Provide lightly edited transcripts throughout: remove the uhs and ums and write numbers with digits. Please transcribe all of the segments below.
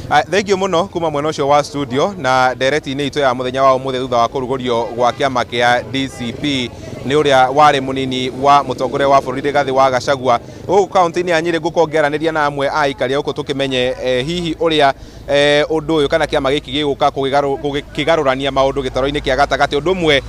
Thank you muno kuma mwena ucio wa studio na ndereti-inĩ itũ ya muthenya wa ũmũthĩ thutha wa kũrugũrio gwa kĩama kĩa DCP nĩ ũrĩa warĩ mũnini wa mũtongoria wa bũrũri Rigathĩ wa Gachagua gũkũ kaunti-inĩ ya Nyĩrĩ ngũkongeranĩria na amwe a aikari gũkũ tũkĩmenye hihi ũrĩa ũndũ ũyũ kana kĩama gĩkĩ gĩgũka kũkĩgarũrania maũndũ gĩtaro-inĩ kĩa gatagatĩ ũndũ ũmwe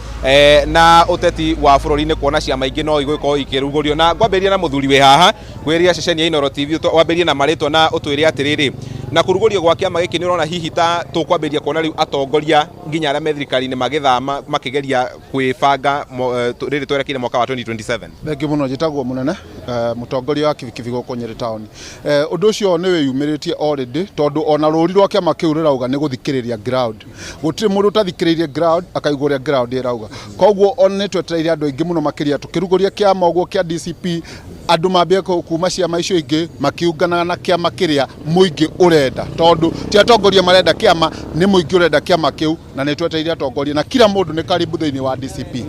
na ũteti wa bũrũri-inĩ kuona ciama ingĩ no igũkorwo ikĩrugũrio na ngwambĩrĩria na mũthuri wĩ haha kwĩrĩra ceceni ya Inooro TV wambĩrĩrie na marĩtwa na ũtwĩre atĩrĩrĩ na kũrugũrio gwa kĩama gĩkĩ nĩ ũrona hihi ta tũkwambĩrĩria kuona rĩu atongoria nginya arĩa me thirikari-inĩ magĩthama makĩgeria kwĩbanga rĩrĩ twerekeire mwaka wa 2027. Thengi mũno njĩtagwo mũnene mũtongoria wa kibikibi gũkũ Nyĩrĩ town. Ũndũ ũcio nĩ wĩyumĩrĩtie already tondũ ona rũri rwa kĩama kĩu rĩrauga nĩ gũthikĩrĩria ground. Gũtirĩ mũndũ ũtathikĩrĩirie ground akaigua ũrĩa ground ĩrauga. Koguo ona nĩ twetereire andũ aingĩ mũno makĩria tũkĩrugũria kĩama ũguo kĩa DCP andũ mambie kuma ciama icio ingĩ makiungana na kĩama kĩrĩa mũingĩ ũrenda tondũ ti atongoria marenda kĩama nĩ mũingĩ ũrenda kĩama kĩu na nĩ twetereire atongoria na kila mũndũ nĩ karibu thĩinĩ wa DCP.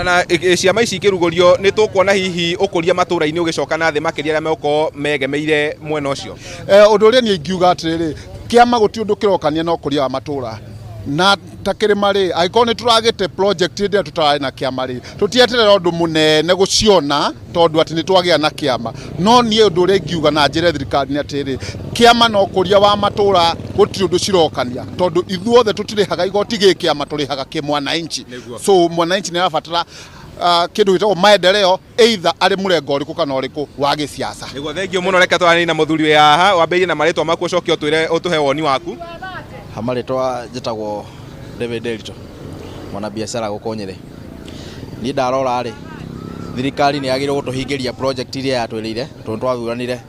Na ciama ici ikĩrugũrio nĩ tũkuona hihi ũkũria matũra-inĩ ũgĩcoka na thĩ makĩria arĩa megũkorwo megemeire mwena ũcio. Ũndũ ũrĩa niĩ ingiuga atĩrĩrĩ kĩama gũtirĩ ũndũ kĩrokania na ũkũria wa matũra na takĩrĩma rĩ angĩkorwo nĩ tũragĩte project ĩrĩa tũtararĩ na kĩama rĩ tũtieterera ũndũ mũnene gũciona tondũ atĩ nĩ twagĩa na kĩama no niĩ ũndũ ũrĩa ingiuga na njĩre thirikari nĩ atĩrĩrĩ kĩama na ũkũria wa matũra gũtirĩ ũndũ cirokania tondũ ithuothe tũtirĩhaga igoti gĩ kĩama tũrĩhaga kĩmwananchi so mwananchi nĩ arabatara kĩndũ gĩtagwo maendeleo either arĩ mũrengo ũrĩkũ kana ũrĩkũ wa gĩsiasa. Nĩguo thengio mũno reke twaranie na mũthuri wĩ haha wambĩrĩrie na marĩtwa maku ũcoke ũtũhe woni waku. Marĩtwa njĩtagwo David Delito mwana biashara gũkũ Nyĩrĩ. Niĩ ndarora rĩ thirikari nĩ yagĩrĩirwo gũtũhingĩria project iria yatwĩrĩire tondũ twathuranire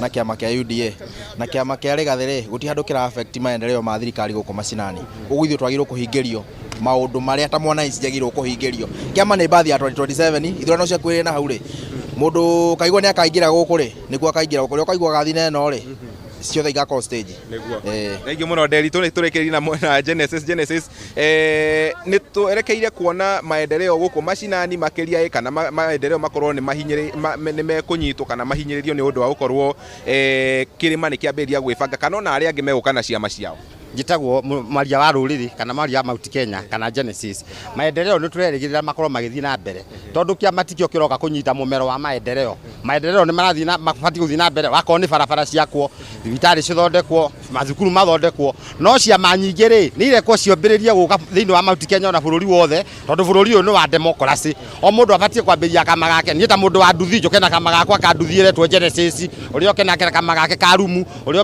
na kĩama kĩa UDA na kĩama kĩa Rigathĩ rĩ gũtirĩ handũ kĩra affect maendeleo ma thirikari gũkũ macinani. Ũguo ithuĩ twagĩrĩirwo kũhingĩrio maũndũ marĩa ta mwananchi njagĩrĩirwo kũhingĩrio. Kĩama nĩ bathi ya 2027 ithurano cia kwĩrĩ na hau rĩ mũndũ kaigua nĩ akaingĩra gũkũ rĩ nĩguo akaingĩra gũkũ kaigua gathi na ĩno rĩ ciothe igakorwo stage. Nĩguo mũno Delito nĩ tũrĩkĩrĩrie na Genesis nĩ twerekeire kuona maendeleo gũkũ macinani makĩria kana maendeleo makorwo nĩ mekũnyitwo kana mahinyĩrĩrio nĩ ũndũ wa gũkorwo kĩrĩma nĩ kĩambĩrĩria gwĩbanga kana ona arĩa angĩ megũka na ciama ciao. Njĩtagwo Maria wa Rũrĩrĩ kana Maria Mount Kenya kana Genesis. Maendeleo nĩ tũrerĩgĩrĩra makorwo magĩthiĩ na mbere tondũ kĩama tikĩo kĩroka kũnyita mũmero wa maendeleo. Maendeleo nĩ marathiĩ na mabati gũthiĩ na mbere wakorwo nĩ barabara ciakwo thibitarĩ cithondekwo mathukuru mathondekwo no ciama nyingĩ rĩ nĩ irekwo ciambĩrĩrie gũka thĩinĩ wa Mount Kenya na bũrũri wothe tondũ bũrũri ũyũ nĩ wa democracy o mũndũ abatie kwambĩrĩria kama gake. Niĩ ta mũndũ wa nduthi njoke na kama gakwa ka nduthi ĩretwo Genesis ũrĩa oke nake kama gake ka rumu ũrĩa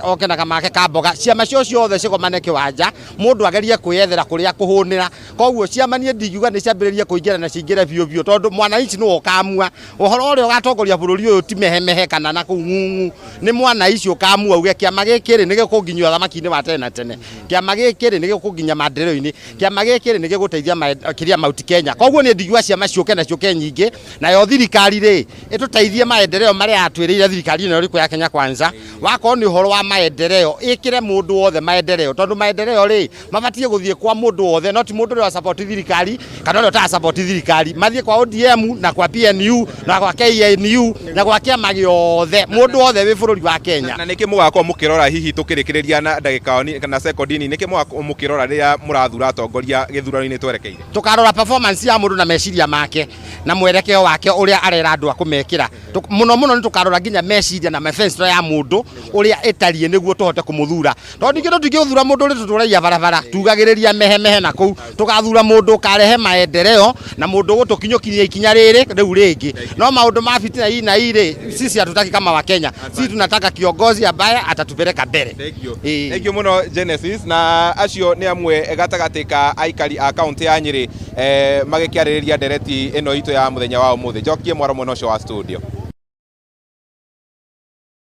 oke na kama gake ka mboga. Ciama ciothe cigomane kĩwanja mũndũ agerie kwĩyethera kũrĩa kũhũnĩra. Koguo ciama niĩ ndingiuga nĩ ciambĩrĩrie kũingĩra na cingĩre biũ tondũ mwananchi nĩ ũkamua ũhoro ũrĩa ũgatongoria bũrũri ũyũ ti mehemehe kana na kũu ng'ung'u nĩ mwananchi ũkamua uge kĩama gĩkĩ rĩ nĩ gĩkũnginyia thamaki-inĩ wa tene na tene. Kĩama gĩkĩ rĩ nĩ gĩkũnginya maendeleo-inĩ. Kĩama gĩkĩ rĩ nĩ gĩgũteithia kĩrĩa Mount Kenya. Koguo niĩ ndingiuga ciama ciũke na ciũke nyingĩ nayo thirikari rĩ ĩtũteithie maendeleo marĩa yatwĩrĩire thirikari ĩno ĩrĩkũ ya Kenya Kwanza wakorwo nĩ ũhoro wa maendeleo ĩkĩre mũndũ wothe maendeleo tondũ maendeleo rĩ mabatie gũthiĩ kwa mũndũ wothe no ti mũndũ ũrĩa support thirikari kana ũrĩa ta support thirikari mathiĩ kwa ODM na kwa PNU na kwa KNU na kwa kĩama gĩothe mũndũ wothe wĩ bũrũri wa Kenya. Na nĩkĩ mũgakorwo mũkĩrora hihi tũkĩrĩkĩrĩria na ndagĩka kana secondini nĩkĩ mũgakorwo mũkĩrora rĩrĩa mũrathura atongoria gĩthurano-inĩ twerekeire? Tukarora performance ya mũndũ na meciria make na mwerekeo wake ũrĩa arera andũ akũmekĩra mũno nĩ tukarora nginya meciria na manifesto ya mũndũ ũrĩa ĩtariĩ nĩguo tũhote kũmũthura tondũ ningĩ tũtingĩthura mũndũ ũrĩa tũtũragia barabara tugagĩrĩria mehemehe na kũu tugathura mũndũ karehe maendeleo na mũndũ gũtũkinyũkinyia ikinya rĩrĩ rĩu rĩngĩ no maũndũ ma fitina hii na hii sisi hatutaki kama wa Kenya sisi tunataka kiongozi ambaye atatupeleka mbele. Thank you muno Genesis na acio nĩ amwe gatagatĩ ka aikari a kaunti ya Nyĩrĩ magĩkĩarĩrĩria ndereti ĩno itũ ya mũthenya wa ũmũthĩ. Njokie mwaro mwena ũcio wa studio.